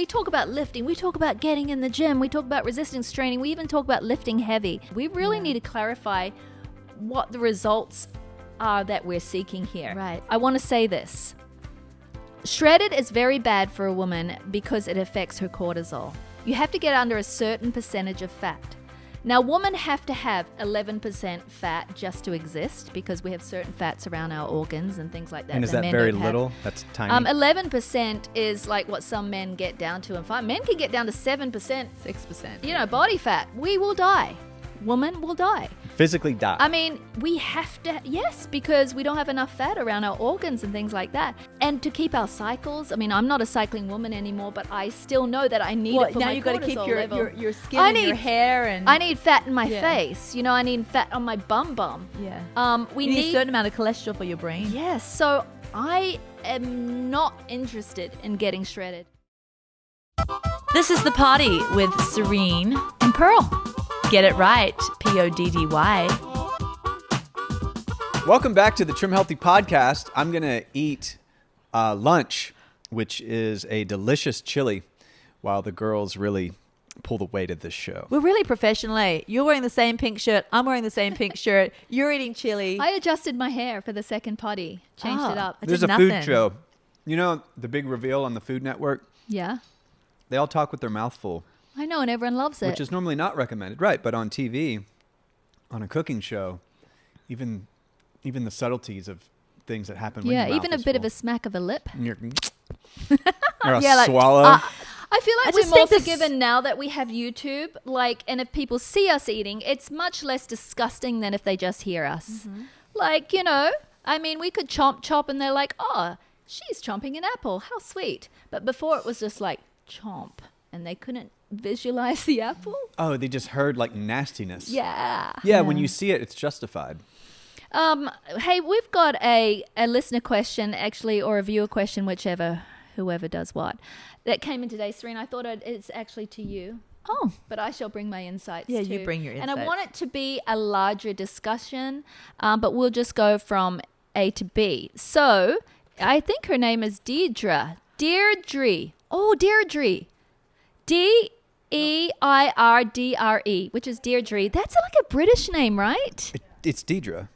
We talk about lifting, we talk about getting in the gym, we talk about resistance training, we even talk about lifting heavy. We really need to clarify what the results are that we're seeking here. Right. I want to say this. Shredded is very bad for a woman because it affects her cortisol. You have to get under a certain percentage of fat. Now, women have to have 11% fat just to exist because we have certain fats around our organs and things like that. And is that very little? That's tiny. 11% is like what some men get down to. And men can get down to 7%. 6%. You know, body fat. We will die. Woman will die. Physically die. I mean, we have to, yes, because we don't have enough fat around our organs and things like that. And to keep our cycles, I mean, I'm not a cycling woman anymore, but I still know that I need it for now my you've got to keep level. your skin and your hair and... I need fat in my face. You know, I need fat on my bum. Yeah. We you need a certain amount of cholesterol for your brain. Yes, so I am not interested in getting shredded. This is The Poddy with Serene And Pearl. Get it right, Poddy. Welcome back to the Trim Healthy Podcast. I'm going to eat lunch, which is a delicious chili, while the girls really pull the weight of this show. We're really professional, eh? You're wearing the same pink shirt. I'm wearing the same pink shirt. You're eating chili. I adjusted my hair for the second potty. Changed it up. There's a food show. You know, the big reveal on the Food Network? Yeah. They all talk with their mouth full. I know, and everyone loves it. Which is normally not recommended. Right, but on TV, on a cooking show, even the subtleties of things that happen when your mouth even a is bit full. of a smack of a lip. Or a swallow. I feel like we're more forgiven now that we have YouTube. Like, and if people see us eating, it's much less disgusting than if they just hear us. Mm-hmm. Like, you know, I mean, we could chomp, and they're like, oh, she's chomping an apple. How sweet. But before it was just like, chomp. And they couldn't visualize the apple. Oh, they just heard like nastiness. Yeah. Yeah, when you see it, it's justified. Hey, we've got a listener question, actually, or a viewer question, whoever does what, that came in today, Serene. I thought it's actually to you. Oh. But I shall bring my insights Yeah, too. you bring your insights. And I want it to be a larger discussion, but we'll just go from A to B. So I think her name is Deirdre. Deirdre. Oh, Deirdre. Deirdre, which is Deirdre. That's like a British name, right? It's Deidre.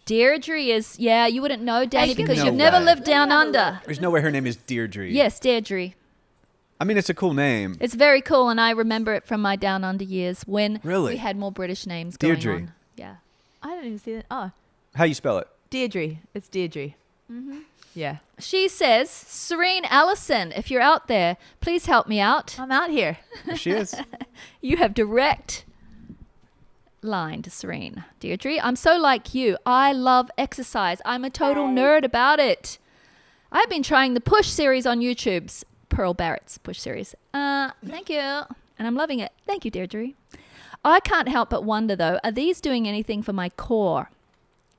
Deirdre is, you wouldn't know, Danny, because No you've never way. lived down under. There's no way her name is Deirdre. Yes, Deirdre. I mean, it's a cool name. It's very cool, and I remember it from my down under years when Really? we had more British names Deirdre. going on. Yeah. I didn't even see that. Oh, How you spell it? Deirdre. It's Deirdre. Mm-hmm. Yeah. She says, Serene Allison, if you're out there, please help me out. I'm out here. There she is. You have direct line to Serene. Deirdre, I'm so like you. I love exercise. I'm a total nerd about it. I've been trying the Push series on YouTube's Pearl Barrett's Push series. Thank you. And I'm loving it. Thank you, Deirdre. I can't help but wonder, though, are these doing anything for my core?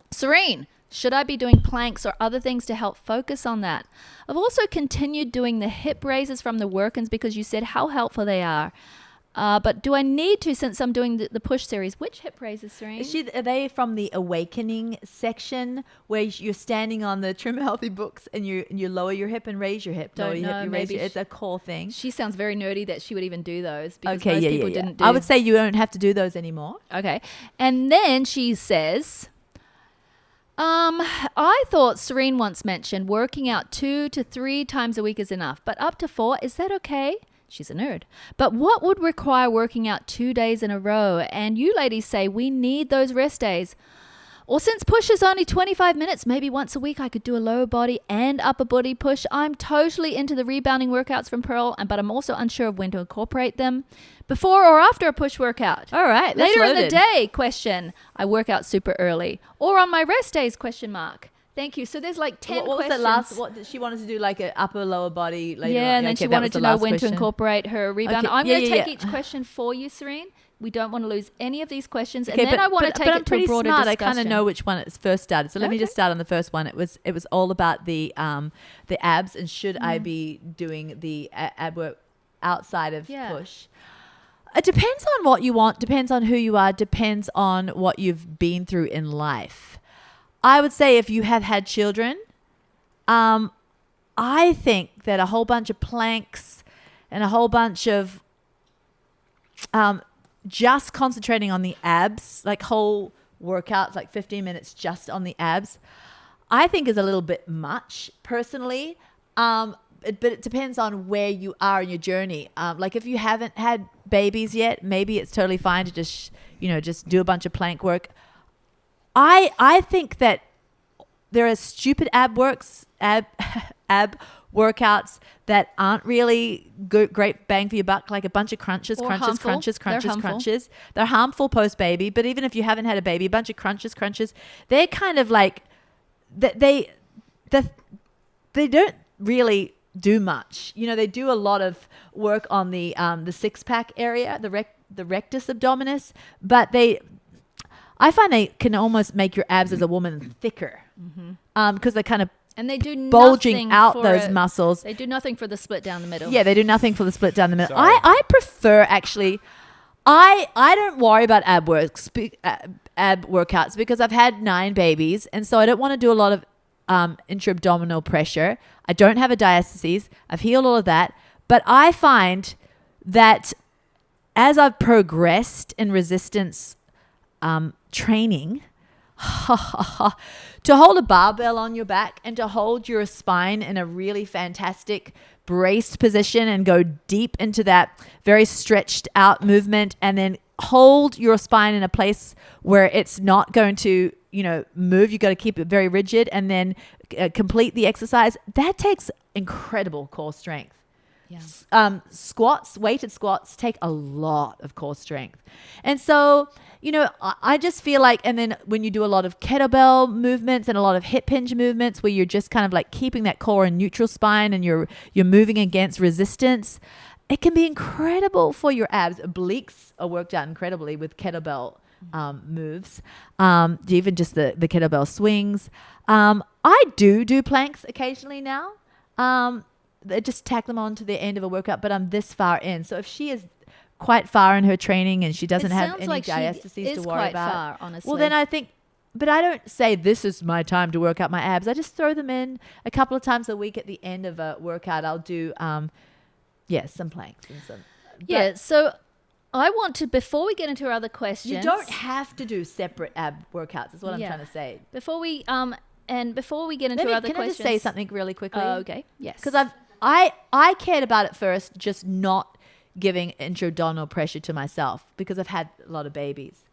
Serene, should I be doing planks or other things to help focus on that? I've also continued doing the hip raises from the work-ins because you said how helpful they are. But do I need to, since I'm doing the Push series? Which hip raises, Serene? Are they from the Awakening section where you're standing on the Trim Healthy books and you lower your hip and raise your hip? Don't lower your know, hip, you maybe raise your, it's a core thing. She sounds very nerdy that she would even do those because Okay, most yeah, people yeah. didn't do. I would say you don't have to do those anymore. Okay. And then she says, I thought Serene once mentioned working out 2 to 3 times a week is enough, but up to 4, is that okay? She's a nerd. But what would require working out 2 days in a row? And you ladies say we need those rest days. Or since push is only 25 minutes, maybe once a week I could do a lower body and upper body push. I'm totally into the rebounding workouts from Pearl, but I'm also unsure of when to incorporate them. Before or after a push workout? All right. Later in the day, question. I work out super early. Or on my rest days, question mark. Thank you. So there's like 10 what questions. was the last? What did she wanted to do? Like an upper lower body later. Yeah, on. and then Okay, she that wanted was to the know last when question. to incorporate her rebound. Okay, I'm going to yeah, take yeah. each question for you, Serene. We don't want to lose any of these questions. Okay, and then I want to take I'm it to pretty a broader smart. discussion. I kind of know which one it's first started. So let me just start on the first one. It was all about the abs and should I be doing the ab work outside of push. It depends on what you want, depends on who you are, depends on what you've been through in life. I would say if you have had children, I I think that a whole bunch of planks and a whole bunch of just concentrating on the abs, like whole workouts, like 15 minutes just on the abs, I think is a little bit much personally. But it depends on where you are in your journey. Like if you haven't had babies yet, maybe it's totally fine to just do a bunch of plank work. I think that there are stupid ab workouts that aren't really great bang for your buck, like a bunch of crunches. They're harmful post-baby, but even if you haven't had a baby, a bunch of crunches, they're kind of like, they don't really do much. They do a lot of work on the six-pack area, the rectus abdominis, but I find they can almost make your abs as a woman thicker, because they kind of and they do bulging out those muscles. They do nothing for the split down the middle. Yeah, they do nothing for the split down the middle. I prefer actually. I don't worry about ab workouts because I've had 9 babies, and so I don't want to do a lot of intra-abdominal pressure. I don't have a diastasis. I've healed all of that, but I find that as I've progressed in resistance training, to hold a barbell on your back and to hold your spine in a really fantastic braced position and go deep into that very stretched out movement, and then hold your spine in a place where it's not going to move. You got to keep it very rigid, and then complete the exercise. That takes incredible core strength. Yeah. Weighted squats take a lot of core strength. And so, I just feel like, and then when you do a lot of kettlebell movements and a lot of hip hinge movements where you're just kind of like keeping that core in neutral spine and you're moving against resistance, it can be incredible for your abs. Obliques are worked out incredibly with kettlebell moves, even just the kettlebell swings. I do planks occasionally now. They just tack them on to the end of a workout, but I'm this far in. So if she is quite far in her training and she doesn't have any diastases to worry about, far, honestly. Well, then I think, but I don't say this is my time to work out my abs. I just throw them in a couple of times a week at the end of a workout. I'll do, some planks and some. Yeah. So I want to, before we get into our other questions, you don't have to do separate ab workouts. Is what I'm trying to say. Before we get into other questions, can I just say something really quickly? Okay. Yes. Because I cared about it first, just not giving intra-abdominal pressure to myself because I've had a lot of babies.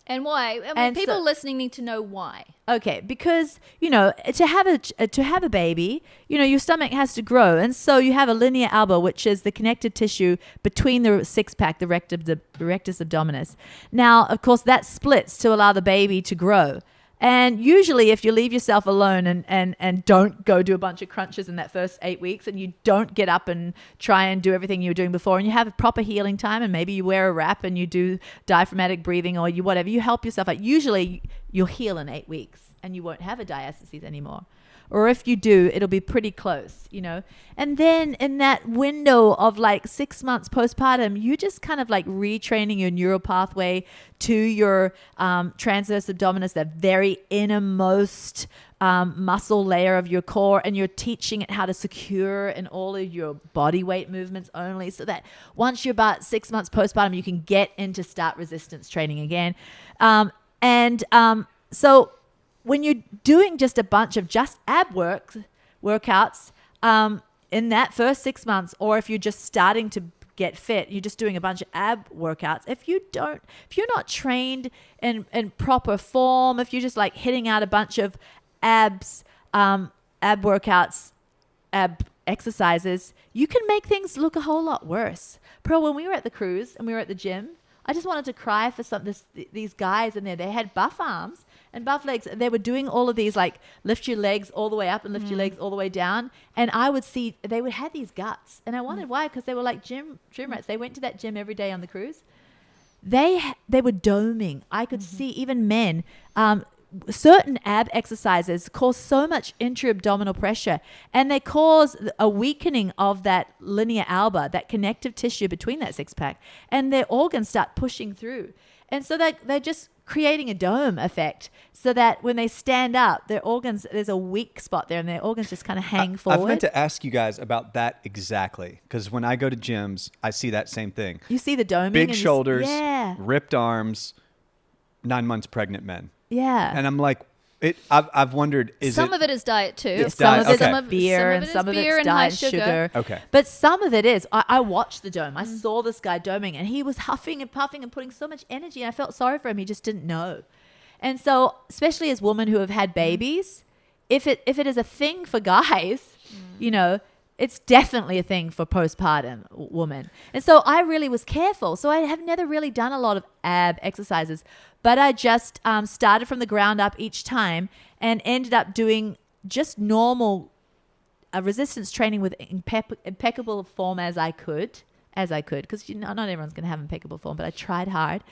And why? People listening need to know why. Okay, because to have a baby, your stomach has to grow, and so you have a linea alba, which is the connective tissue between the six-pack, the rectus abdominis. Now, of course, that splits to allow the baby to grow. And usually if you leave yourself alone and don't go do a bunch of crunches in that first 8 weeks, and you don't get up and try and do everything you were doing before, and you have a proper healing time, and maybe you wear a wrap and you do diaphragmatic breathing or you help yourself out, usually you'll heal in 8 weeks and you won't have a diastasis anymore. Or if you do, it'll be pretty close, And then in that window of like 6 months postpartum, you just kind of like retraining your neural pathway to your transverse abdominis, that very innermost muscle layer of your core, and you're teaching it how to secure in all of your body weight movements only, so that once you're about 6 months postpartum, you can get into start resistance training again. So when you're doing just a bunch of just ab workouts in that first 6 months, or if you're just starting to get fit, you're just doing a bunch of ab workouts. If you're not trained in proper form, if you're just like hitting out a bunch of ab workouts, ab exercises, you can make things look a whole lot worse. Pearl, when we were at the cruise and we were at the gym, I just wanted to cry for these guys in there. They had buff arms and buff legs. They were doing all of these, like, lift your legs all the way up and lift your legs all the way down. And I would see they would have these guts. And I wondered why, because they were like gym rats. They went to that gym every day on the cruise. They were doming. I could see even men. Certain ab exercises cause so much intra-abdominal pressure, and they cause a weakening of that linea alba, that connective tissue between that six-pack, and their organs start pushing through. And so they just creating a dome effect so that when they stand up, their organs, there's a weak spot there and their organs just kind of hang forward. I've meant to ask you guys about that exactly, because when I go to gyms, I see that same thing. You see the doming. Big shoulders, yeah. ripped arms, 9 months pregnant men. Yeah. And I'm like, I've wondered, some of it is diet too. It's some diet, of it's okay. beer and some of it's diet sugar. Okay. But some of it is. I watched the dome. I saw this guy doming and he was huffing and puffing and putting so much energy. And I felt sorry for him. He just didn't know. And so, especially as women who have had babies, if it is a thing for guys, you know, it's definitely a thing for postpartum women. And so I really was careful. So I have never really done a lot of ab exercises, but I just started from the ground up each time and ended up doing just normal resistance training with impeccable form as I could, because not everyone's going to have impeccable form, but I tried hard.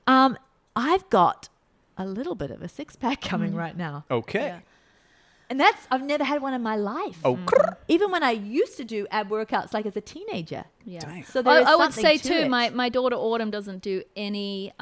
I've got a little bit of a six-pack coming right now. Okay. Yeah. And I've never had one in my life. Oh, even when I used to do ab workouts like as a teenager. Yeah. Dang. So there is I would say something to too, it. my daughter Autumn doesn't do any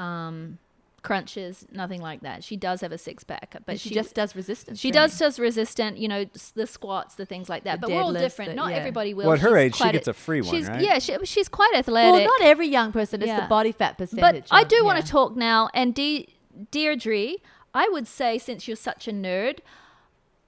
crunches, nothing like that. She does have a six-pack, but she just does resistance. She training. does resistant, you know, the squats, the things like that. The But we're all deadlifts, different. Not everybody will. Well, at her She's age, she quite gets a free one, right? Yeah, she's quite athletic. Well, not every young person. It's Yeah. the body fat percentage. But I do want to talk now. And Deirdre, I would say, since you're such a nerd,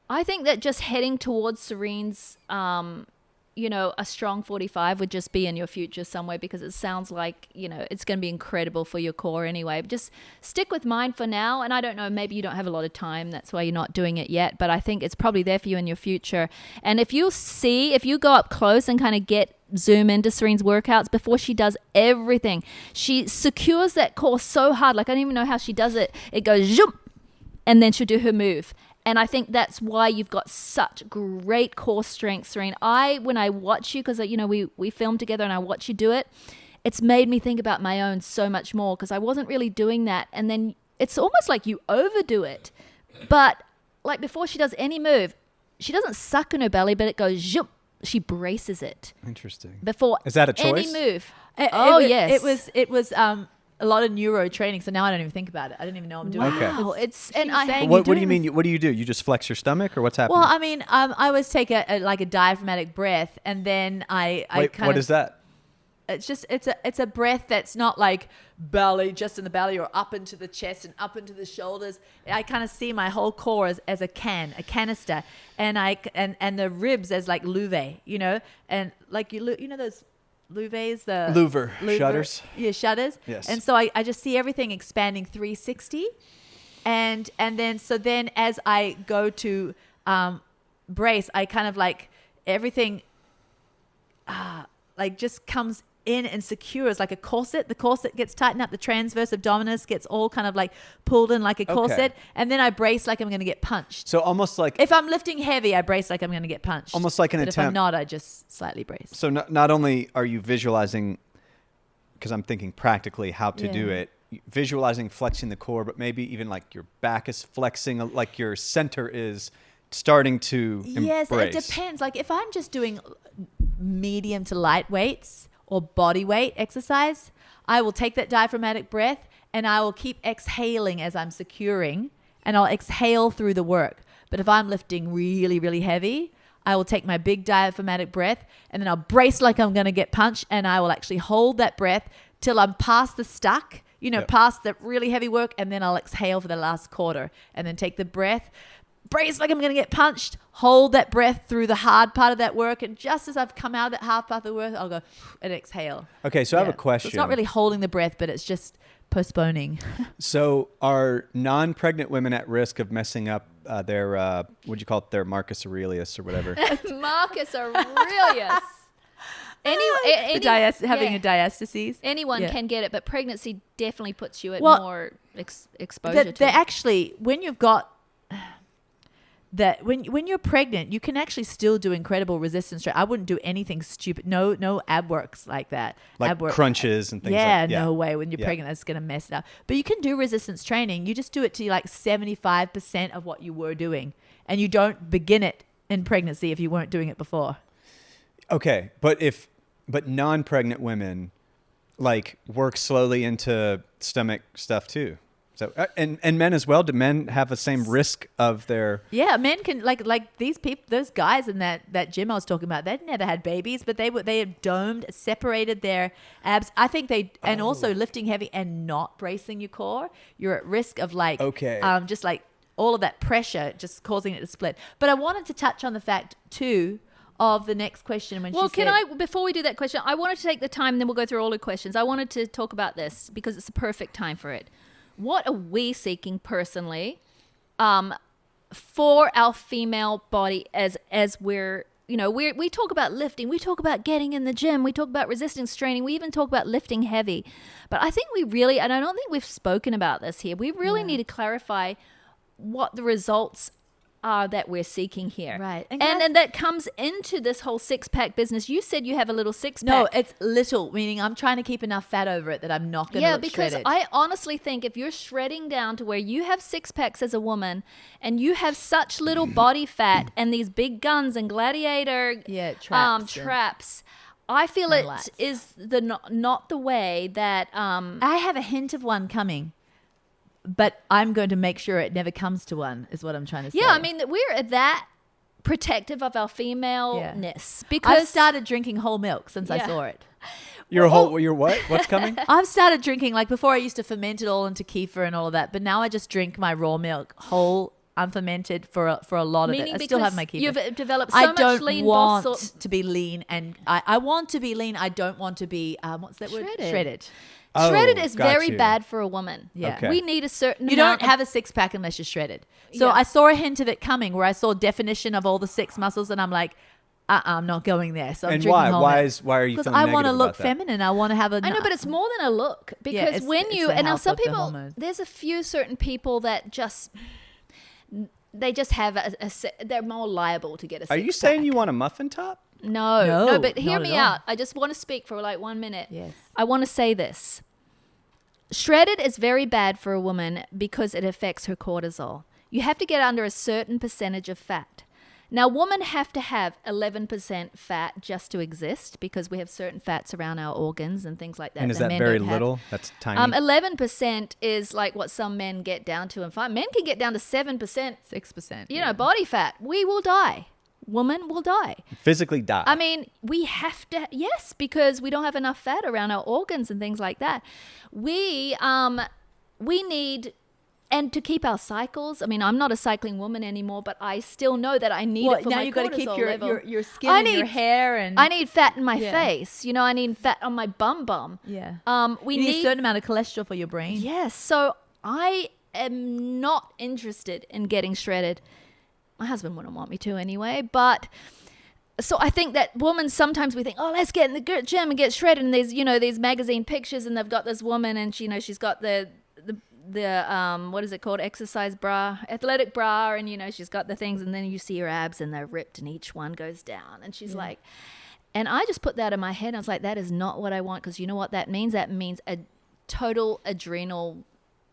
I think that just heading towards Serene's, you know, a strong 45 would just be in your future somewhere, because it sounds like, you know, it's going to be incredible for your core anyway. But just stick with mine for now. And I don't know, maybe you don't have a lot of time. That's why you're not doing it yet. But I think it's probably there for you in your future. And if you go up close and kind of zoom into Serene's workouts before she does everything, she secures that core so hard. Like, I don't even know how she does it. It goes zoom, and then she'll do her move. And I think that's why you've got such great core strength, Serene. When I watch you, because, you know, we film together and I watch you do it, it's made me think about my own so much more, because I wasn't really doing that. And then it's almost like you overdo it. But like before she does any move, she doesn't suck in her belly, but it goes zoom. She braces it. Interesting. Before Is that a choice? any move. Yes. It was a lot of neuro training, so now I don't even think about it. I don't even know I'm doing Okay. Wow. it. What do you mean? What do? You just flex your stomach, or what's happening? Well, I mean, I always take a diaphragmatic breath, and then What is that? It's a breath that's not like belly, just in the belly, or up into the chest and up into the shoulders. I kind of see my whole core as a canister, and and the ribs as like louvet, you know, and like you know those louvets, the Louver shutters. Yeah, shutters. Yes. And so I just see everything expanding 360, and then as I go to brace, I kind of like everything like just comes in and secures like a corset. The corset gets tightened up. The transverse abdominis gets all kind of like pulled in like a corset. And then I brace like I'm going to get punched. So almost like, if I'm lifting heavy, I brace like I'm going to get punched. Almost like an but attempt. If I'm not, I just slightly brace. So not only are you visualizing, because I'm thinking practically how to do it, visualizing flexing the core, but maybe even like your back is flexing, like your center is starting to Yes, embrace. it depends. Like if I'm just doing medium to light weights or body weight exercise, I will take that diaphragmatic breath and I will keep exhaling as I'm securing, and I'll exhale through the work. But if I'm lifting really, really heavy, I will take my big diaphragmatic breath and then I'll brace like I'm going to get punched, and I will actually hold that breath till I'm past the stuck, past the really heavy work, and then I'll exhale for the last quarter and then take the breath, brace like I'm going to get punched, hold that breath through the hard part of that work, and just as I've come out of that hard part of the work, I'll go and exhale. Okay, so I have a question. So it's not really holding the breath, but it's just postponing. So are non-pregnant women at risk of messing up their, what'd you call it, their Marcus Aurelius or whatever? Marcus Aurelius. Having a diastasis. Anyone can get it, but pregnancy definitely puts you at more exposure to it. Actually, when you've got that, when you're pregnant, you can actually still do incredible resistance training. I wouldn't do anything stupid. No ab works like that. Like ab work, crunches and things like that. No way. When you're pregnant, that's going to mess it up. But you can do resistance training. You just do it to like 75% of what you were doing. And you don't begin it in pregnancy if you weren't doing it before. Okay, but non-pregnant women like work slowly into stomach stuff too. So and men as well. Do men have the same risk of their? Yeah, men can like these people, those guys in that gym I was talking about. They'd never had babies, but they had domed, separated their abs. I think and also lifting heavy and not bracing your core. You're at risk of just like all of that pressure just causing it to split. But I wanted to touch on the fact too of the next question when before we do that question, I wanted to take the time, then we'll go through all the questions. I wanted to talk about this because it's the perfect time for it. What are we seeking personally for our female body as we're, we talk about lifting, we talk about getting in the gym, we talk about resistance training, we even talk about lifting heavy. But I think and I don't think we've spoken about this here, we really need to clarify what the results are that we're seeking here. Right. And that comes into this whole six-pack business. You said you have a little six-pack. No, it's little, meaning I'm trying to keep enough fat over it that I'm not going to look shredded. Yeah, because I honestly think if you're shredding down to where you have six-packs as a woman and you have such little body fat and these big guns and gladiator traps, I feel it is not the way that... I have a hint of one coming. But I'm going to make sure it never comes to one, is what I'm trying to say. Yeah, I mean, we're that protective of our femaleness. Because I've started drinking whole milk since I saw it. You're what? What's coming? I've started drinking, like before I used to ferment it all into kefir and all of that. But now I just drink my raw milk whole, unfermented for a lot of it. I still have my kefir. You've developed so much lean I don't want to be lean. And I want to be lean. I don't want to be, what's that word? Shredded. Shredded is very bad for a woman. Yeah. Okay. We need a certain You don't have a six-pack unless you're shredded. So I saw a hint of it coming where I saw definition of all the six muscles and I'm like, I'm not going there. So I'm drinking whole milk. Why are you feeling negative about that? Because I want to look feminine. I want to have a... I know, but it's more than a look. Because now some people, there's a few certain people that just... They just have they're more liable to get a six-pack. Are you saying you want a muffin top? No, but hear me out. I just want to speak for like 1 minute. Yes. I want to say this. Shredded is very bad for a woman because it affects her cortisol. You have to get under a certain percentage of fat. Now, women have to have 11% fat just to exist because we have certain fats around our organs and things like that. And is that very little? That's tiny. 11% is like what some men get down to. And men can get down to 7%. 6%. Body fat. We will die. Woman will die. Physically die. I mean, we have to, yes, because we don't have enough fat around our organs and things like that. We need, and to keep our cycles. I mean, I'm not a cycling woman anymore, but I still know that I need it for now my you've got to keep your skin and your hair and... I need fat in my face. I need fat on my bum. Yeah. We you need need a certain amount of cholesterol for your brain. Yes. So I am not interested in getting shredded. My husband wouldn't want me to anyway, but so I think that women, sometimes we think, oh, let's get in the gym and get shredded. And there's, these magazine pictures and they've got this woman and she's got the what is it called? Exercise bra, athletic bra. And, she's got the things and then you see her abs and they're ripped and each one goes down. And she's like, and I just put that in my head. I was like, that is not what I want. Because you know what that means? That means a total adrenal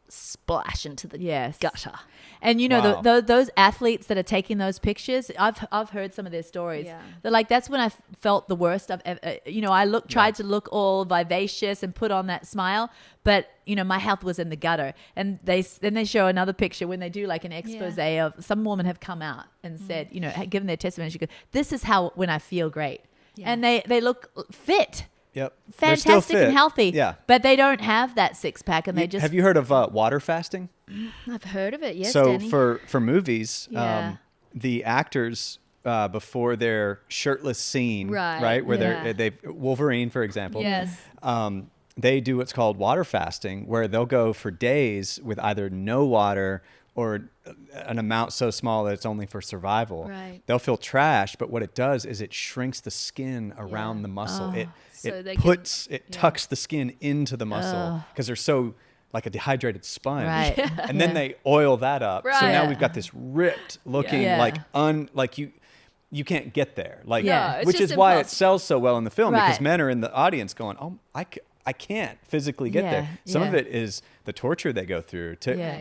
splash into the gutter. And those athletes that are taking those pictures, I've heard some of their stories. Yeah. They're like, that's when I felt the worst I've ever, I tried to look all vivacious and put on that smile, but my health was in the gutter. And then they show another picture when they do like an expose of some women have come out and said, given their testimony, she goes, this is how when I feel great. Yeah. And they look fit. Yep. Fantastic and healthy. Yeah. But they don't have that six-pack and they just... Have you heard of water fasting? I've heard of it, yes, So Danny. for movies, the actors before their shirtless scene, right? Where they Wolverine, for example. Yes. They do what's called water fasting, where they'll go for days with either no water or an amount so small that it's only for survival. Right. They'll feel trash, but what it does is it shrinks the skin around the muscle. It tucks the skin into the muscle because they're so like a dehydrated sponge. Right. And then they oil that up. Right. So now we've got this ripped looking like you can't get there. Like which is why it sells so well in the film because men are in the audience going, "Oh, I can't physically get there." Some of it is the torture they go through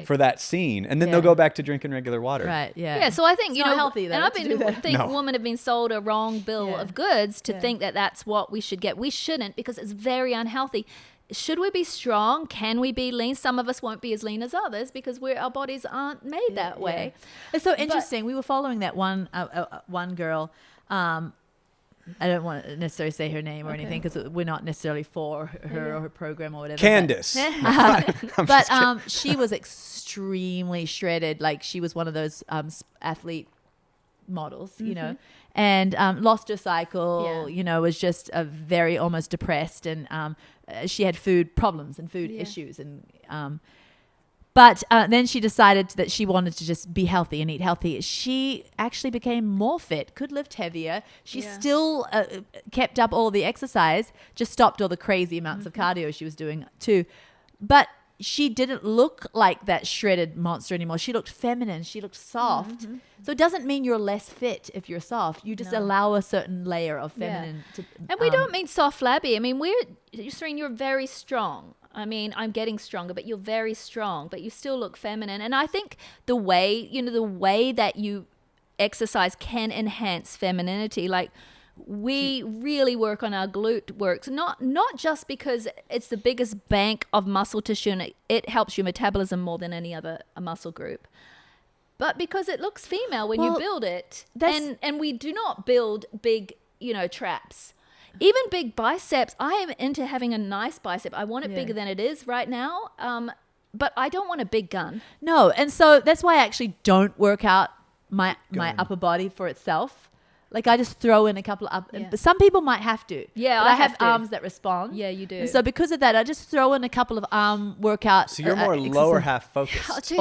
for that scene, and then they'll go back to drinking regular water. Right. Yeah. Yeah. So I think it's not healthy. Though, and I think women have been sold a wrong bill of goods to think that that's what we should get. We shouldn't because it's very unhealthy. should we be strong? Can we be lean? Some of us won't be as lean as others because our bodies aren't made that way. It's so interesting. We were following that one girl. I don't want to necessarily say her name or anything because we're not necessarily for her or her program or whatever. Candace. But she was extremely shredded. Like she was one of those athlete models, you know, and lost her cycle, you know, was just very almost depressed, and she had food problems and food issues, and but then she decided that she wanted to just be healthy and eat healthy. She actually became more fit, could lift heavier. She still kept up all the exercise, just stopped all the crazy amounts of cardio she was doing too. But she didn't look like that shredded monster anymore. She looked feminine. She looked soft. So it doesn't mean you're less fit if you're soft. You just allow a certain layer of feminine to... And we don't mean soft flabby. I mean, Serene, you're very strong. I mean, I'm getting stronger, but you're very strong, but you still look feminine. And I think the way that you exercise can enhance femininity. Like, we really work on our glute works, not just because it's the biggest bank of muscle tissue and it helps your metabolism more than any other muscle group, but because it looks female when you build it. And we do not build big, traps. Even big biceps, I am into having a nice bicep. I want it bigger than it is right now, but I don't want a big gun. No, and so that's why I actually don't work out my upper body for itself. Like I just throw in a couple of but some people might have to. Yeah, but I have arms that respond. Yeah, you do. And so because of that, I just throw in a couple of arm workouts. So you're more lower half focused.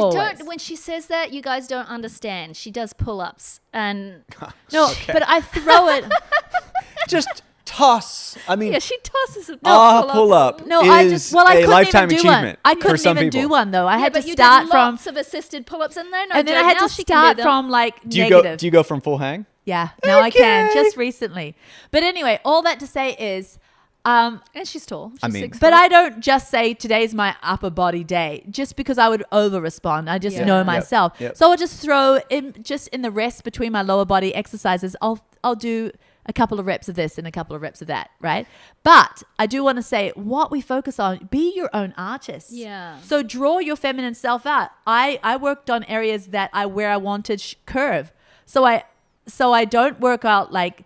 When she says that, you guys don't understand. She does pull-ups and but I throw it. Just toss. I mean, she tosses a pull-up. No, I couldn't lifetime even achievement. I couldn't even do one though. I had to start from lots of assisted pull-ups in there. And then I had to start from negative. Do you go from full hang? Yeah, now I can, just recently. But anyway, all that to say is, and she's tall. She's 6 but foot. I don't just say today's my upper body day, just because I would over respond. I just know myself. Yep. So I'll just throw in the rest between my lower body exercises. I'll do a couple of reps of this and a couple of reps of that, right? But I do want to say what we focus on, be your own artist. Yeah. So draw your feminine self out. I worked on areas where I wanted curve. So I don't work out like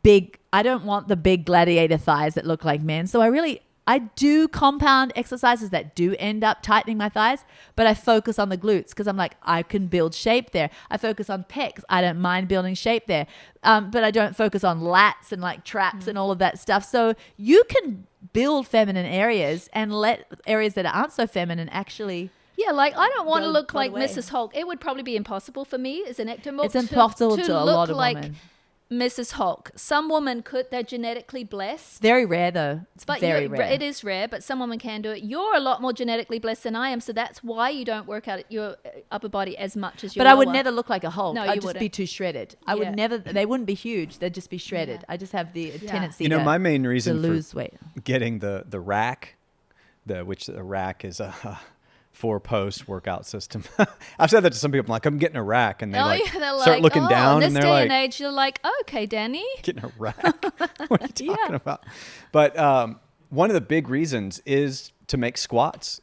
big, I don't want the big gladiator thighs that look like men. So I do compound exercises that do end up tightening my thighs, but I focus on the glutes because I'm like, I can build shape there. I focus on pecs. I don't mind building shape there. But I don't focus on lats and like traps and all of that stuff. So you can build feminine areas and let areas that aren't so feminine actually... Yeah, like I don't want to look like Mrs. Hulk. It would probably be impossible for me as an ectomorph. It's impossible to a lot of like women. Mrs. Hulk. Some women could. They're genetically blessed. Very rare though. It's very rare. It is rare, but some women can do it. You're a lot more genetically blessed than I am, so that's why you don't work out your upper body as much as your lower. But I would never look like a Hulk. No, I'd just be too shredded. I would never. They wouldn't be huge. They'd just be shredded. I just have the tendency. My main reason to lose weight, getting the rack, which the rack is a 4-post workout system. I've said that to some people. I'm like, I'm getting a rack, and they start looking down, and they're like, in this day and age, you're like, okay, Danny, getting a rack. What are you talking about? But one of the big reasons is to make squats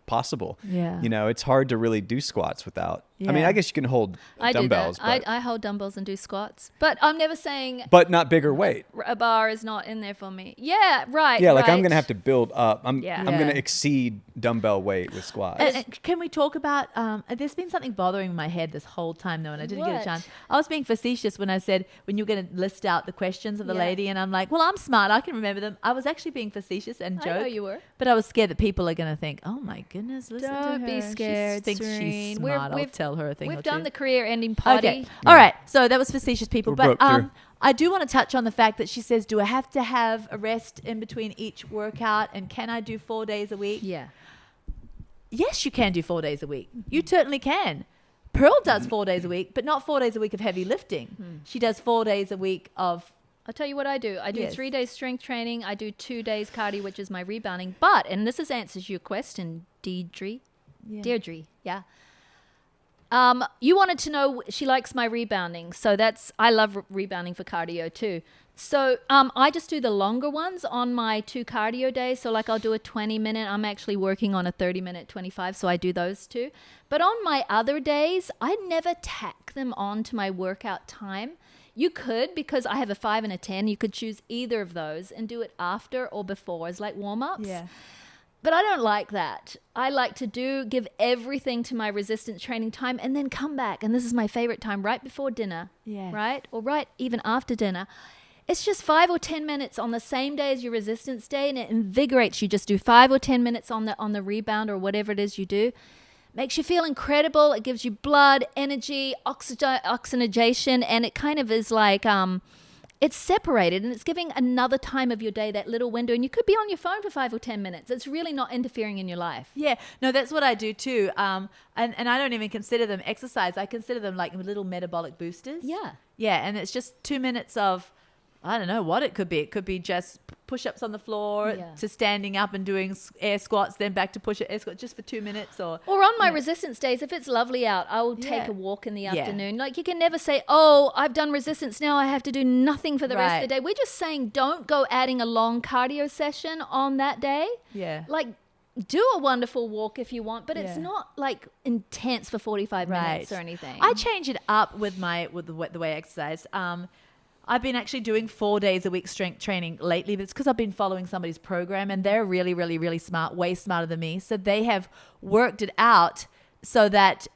possible. Yeah. It's hard to really do squats without. I mean, I guess you can hold dumbbells. Do that. I hold dumbbells and do squats, but I'm never saying. But not bigger weight. A bar is not in there for me. Yeah, right. Yeah, like I'm gonna have to build up. I'm gonna exceed dumbbell weight with squats. Can we talk about? There's been something bothering my head this whole time though, and I didn't get a chance. I was being facetious when I said when you're going to list out the questions of the lady, and I'm like, well, I'm smart. I can remember them. I was actually being facetious and joke. I know you were. But I was scared that people are going to think, oh my goodness, listen to her. Don't be scared. She thinks she's smart. I'll tell her a thing or two. We've done the career-ending Poddy. Okay. All right. So that was facetious, people. We're but I do want to touch on the fact that she says, do I have to have a rest in between each workout? And can I do 4 days a week? Yeah. Yes, you can do 4 days a week. You certainly can. Pearl does 4 days a week, but not 4 days a week of heavy lifting. She does 4 days a week of... I'll tell you what I do. I do 3 days strength training. I do 2 days cardio, which is my rebounding. But, and this answers your question, Deirdre. Yeah. You wanted to know she likes my rebounding. So I love rebounding for cardio too. So I just do the longer ones on my 2 cardio days. So like I'll do a 20-minute. I'm actually working on a 30-minute 25. So I do those 2. But on my other days, I never tack them on to my workout time. You could, because I have a 5 and a 10. You could choose either of those and do it after or before as like warm-ups. Yeah. But I don't like that. I like to give everything to my resistance training time and then come back. And this is my favorite time, right before dinner. Yeah. Right? Or right even after dinner. It's just 5 or 10 minutes on the same day as your resistance day, and it invigorates you. Just do 5 or 10 minutes on the rebound or whatever it is you do. Makes you feel incredible. It gives you blood, energy, oxygenation, and it kind of is like it's separated, and it's giving another time of your day, that little window. And you could be on your phone for 5 or 10 minutes. It's really not interfering in your life. Yeah, no, that's what I do too. And I don't even consider them exercise. I consider them like little metabolic boosters. Yeah. Yeah, and it's just 2 minutes of, I don't know what it could be. It could be just push-ups on the floor to standing up and doing air squats, then back to push-up, air squats just for 2 minutes. Or on my resistance days, if it's lovely out, I will take a walk in the afternoon. Like you can never say, oh, I've done resistance, now I have to do nothing for the rest of the day. We're just saying don't go adding a long cardio session on that day. Yeah. Like do a wonderful walk if you want, but it's not like intense for 45 minutes or anything. I change it up with the way I exercise. I've been actually doing 4 days a week strength training lately. That's because I've been following somebody's program, and they're really, really, really smart, way smarter than me. So they have worked it out so that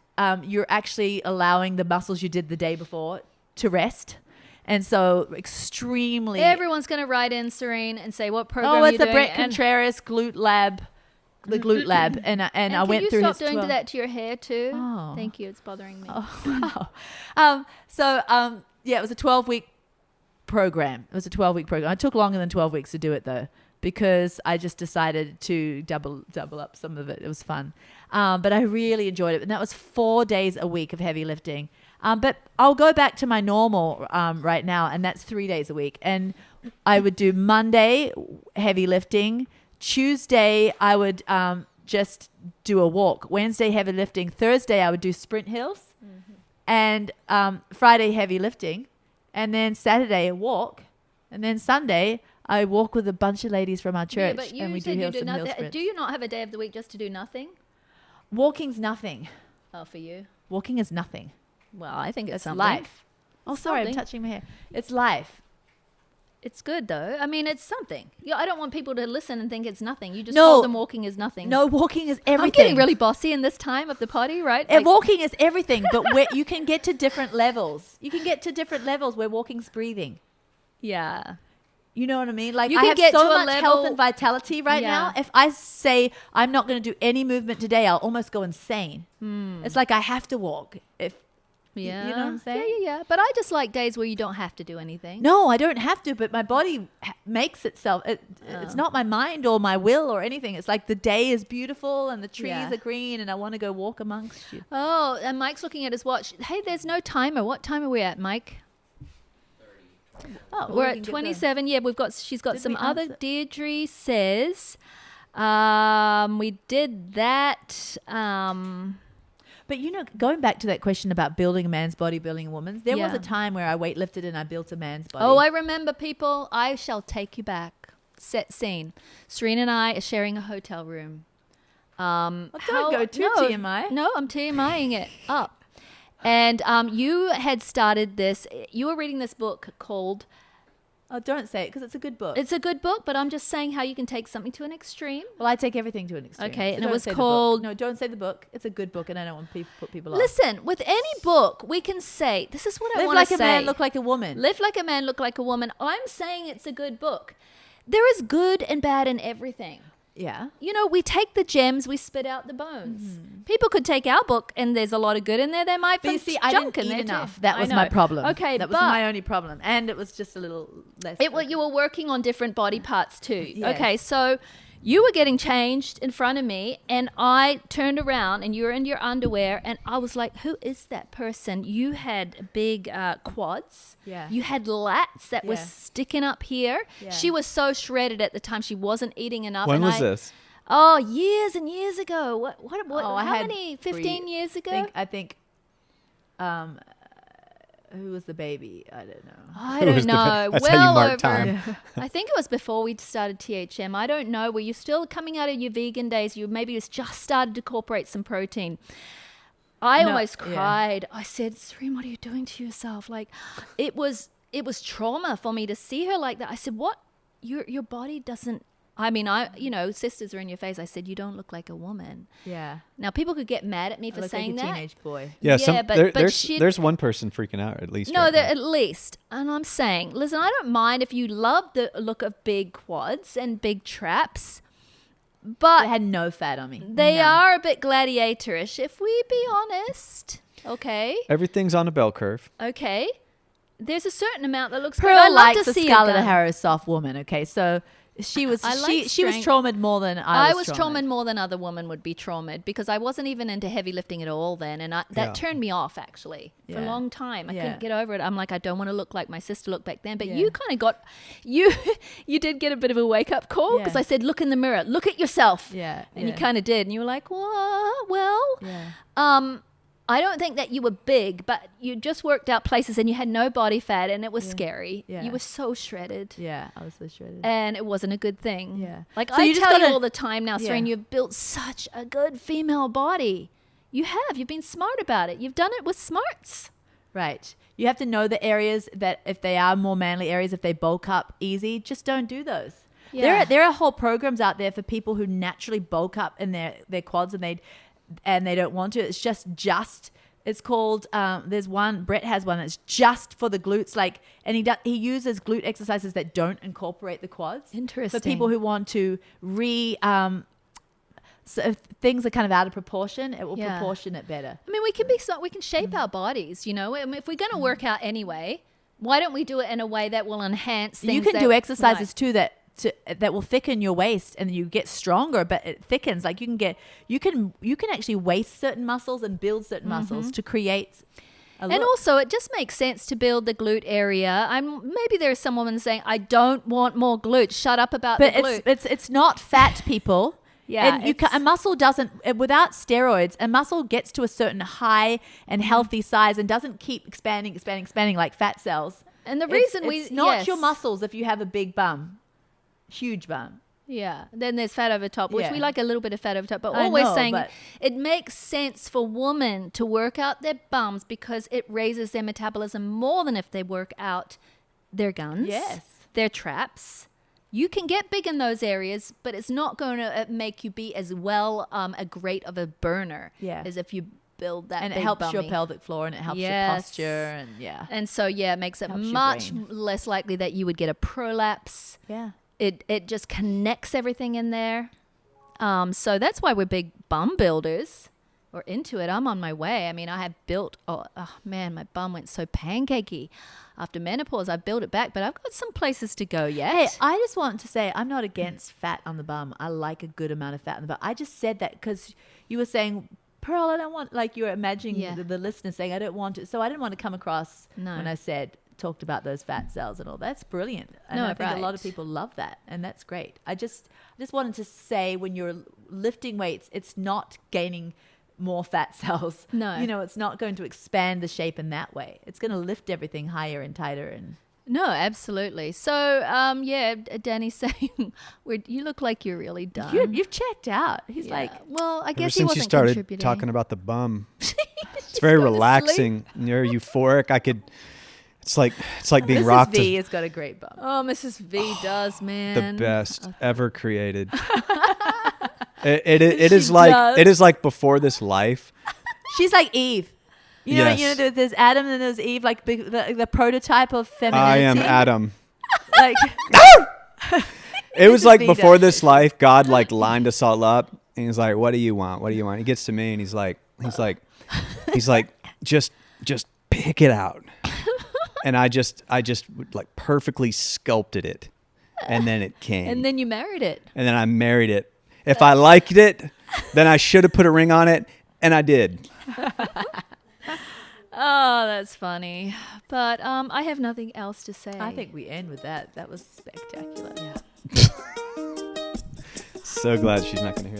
you're actually allowing the muscles you did the day before to rest. And so extremely... Everyone's going to write in, Serene, and say what program it's you're the doing. Brett Contreras glute lab. The glute lab. And I went through his... Can you stop doing that to your hair too? Oh. Thank you. It's bothering me. Oh, wow. It was a 12-week program. It was a 12-week program. I took longer than 12 weeks to do it though, because I just decided to double up some of it. It was fun. But I really enjoyed it. And that was 4 days a week of heavy lifting. But I'll go back to my normal right now, and that's 3 days a week. And I would do Monday heavy lifting. Tuesday I would just do a walk. Wednesday heavy lifting. Thursday I would do sprint hills. And Friday heavy lifting. And then Saturday, a walk. And then Sunday, I walk with a bunch of ladies from our church. But you and we said do you do hill nothing. sprints. Do you not have a day of the week just to do nothing? Walking's nothing. Oh, for you? Walking is nothing. Well, I think it's something. Life. Oh, sorry, something. I'm touching my hair. It's life. It's good, though. I mean, it's something. I don't want people to listen and think it's nothing. You just told them walking is nothing. No, walking is everything. I'm getting really bossy in this time of the potty, right? Like, walking is everything, but you can get to different levels. You can get to different levels where walking's breathing. Yeah. You know what I mean? Like, you I can have get so to a much level, health and vitality right now. If I say I'm not going to do any movement today, I'll almost go insane. It's like I have to walk. You know what I'm saying? Yeah. But I just like days where you don't have to do anything. No, I don't have to, but my body makes itself. It's not my mind or my will or anything. It's like the day is beautiful and the trees are green and I want to go walk amongst you. Oh, and Mike's looking at his watch. Hey, there's no timer. What time are we at, Mike? 30. Oh, we're at 27. Yeah, she's got some other. Deirdre says, we did that. But, going back to that question about building a man's body, building a woman's, there was a time where I weightlifted and I built a man's body. Oh, I remember, people. I shall take you back. Set scene. Serene and I are sharing a hotel room. Don't go too TMI. No, I'm TMIing it up. And you had started this. You were reading this book called... Oh, don't say it, because it's a good book. It's a good book, but I'm just saying how you can take something to an extreme. Well, I take everything to an extreme. Okay, so and it was called... No, don't say the book. It's a good book, and I don't want to put people off. Listen, with any book, we can say, this is what I want to say. Live like a man, look like a woman. Live like a man, look like a woman. I'm saying it's a good book. There is good and bad in everything. Yeah. We take the gems, we spit out the bones. People could take our book and there's a lot of good in there. They might find junk I didn't in eat there enough. too. That was my problem. Okay, that was my only problem. And it was just a little less. You were working on different body parts too. Yes. Okay, so you were getting changed in front of me and I turned around and you were in your underwear and I was like, who is that person? You had big quads. Yeah. You had lats that were sticking up here. Yeah. She was so shredded at the time. She wasn't eating enough. When was this? Oh, years and years ago. What Oh, how many? 15 years ago? I think Who was the baby? I don't know. I don't know. That's how you mark time. I think it was before we started THM. I don't know. Were you still coming out of your vegan days? You maybe just started to incorporate some protein. I almost cried. I said, Serene, what are you doing to yourself? Like, it was trauma for me to see her like that. I said, what? Your body doesn't. I mean, sisters are in your face. I said, you don't look like a woman. Yeah. Now, people could get mad at me for look saying like a that. teenage boy. Yeah, but there's one person freaking out at least. No, right now. at least. And I'm saying, listen, I don't mind if you love the look of big quads and big traps, but They had no fat on me. they None. are a bit gladiatorish, if we be honest. Okay. Everything's on a bell curve. Okay. There's a certain amount that looks good. Pearl I love likes to a see Scarlett gun. O'Hara soft woman. Okay, so she was I like she was strength. traumatized more than I was. I was traumatized more than other women would be traumatized because I wasn't even into heavy lifting at all then, and that turned me off actually for a Yeah. long time. I Yeah. couldn't get over it. I'm like, I don't want to look like my sister looked back then. But Yeah. you kind of got you did get a bit of a wake up call because Yeah. I said, look in the mirror, look at yourself. Yeah, and you yeah. kind of did, and you were like, well, Yeah. I don't think that you were big, but you just worked out places and you had no body fat, and it was scary. Yeah. You were so shredded. Yeah, I was so shredded. And it wasn't a good thing. Yeah. Like So I you just tell you gotta- all the time now, Serene, Yeah. you've built such a good female body. You have. You've been smart about it. You've done it with smarts. Right. You have to know the areas that if they are more manly areas, if they bulk up easy, just don't do those. Yeah. There are whole programs out there for people who naturally bulk up in their quads and they don't want to. It's just it's called there's one, Brett has one that's just for the glutes, like, and he uses glute exercises that don't incorporate the quads. Interesting. For people who want to so if things are kind of out of proportion, it will Yeah. proportion it better. I mean, we can shape our bodies, you know. I mean, if we're going to work out anyway, why don't we do it in a way that will enhance things? You can that- do exercises Right. too that will thicken your waist and you get stronger, but it thickens. Like you can actually waste certain muscles and build certain muscles to create a And look. also, it just makes sense to build the glute area. Maybe there's some woman saying, "I don't want more glutes. Shut up about but the glute." it's not fat, people. Yeah, and a muscle doesn't, without steroids, a muscle gets to a certain high and healthy size and doesn't keep expanding like fat cells. And the It's- reason it's not yes. your muscles if you have a big bum, huge bum. Yeah, then there's fat over top, which Yeah. we like a little bit of fat over top. But I all we're know, saying, but- it makes sense for women to work out their bums because it raises their metabolism more than if they work out their guns, Yes. their traps. You can get big in those areas, but it's not going to make you be as well a great of a burner Yeah. as if you build that And it big helps your bummy. pelvic floor and it helps your Yes. posture and yeah. And so, yeah, it makes it Helps your much brain. less likely that you would get a prolapse. Yeah. It just connects everything in there. So that's why we're big bum builders. We're into it. I'm on my way. I mean, I have built, oh man, my bum went so pancakey after menopause. I built it back, but I've got some places to go yet. Hey, I just want to say I'm not against fat on the bum. I like a good amount of fat on the bum. I just said that because you were saying, Pearl, I don't want, like you were imagining Yeah. the listener saying, I don't want it. So I didn't want to come across No. when I talked about those fat cells and all. That's brilliant. And No, I think a lot right. of people love that. And that's great. I just wanted to say when you're lifting weights, it's not gaining more fat cells. No. You know, it's not going to expand the shape in that way. It's going to lift everything higher and tighter and No, absolutely. So, yeah, Danny's saying, you look like you're really done. you've checked out. He's Yeah. like, well, I Ever guess he since wasn't you started contributing. talking about the bum, it's very relaxing. You're euphoric. It's like being Mrs. rocked. V has got a great bum. Oh, Mrs. V does, The man. best ever created. It is She like does. it is like before this life. She's like Eve. Yes. You know, there's Adam and there's Eve, like the prototype of femininity. I am Adam. Like, It was Mrs. like V before does. this life, God like lined us all up, and he's like, "What do you want? What do you want?" He gets to me, and he's like, just pick it out. And I just like perfectly sculpted it, and then it came, And then you married it. and then I married it. If I liked it, then I should have put a ring on it, and I did. Oh, that's funny. But I have nothing else to say. I think we end with that. That was spectacular. Yeah. So glad she's not going to hear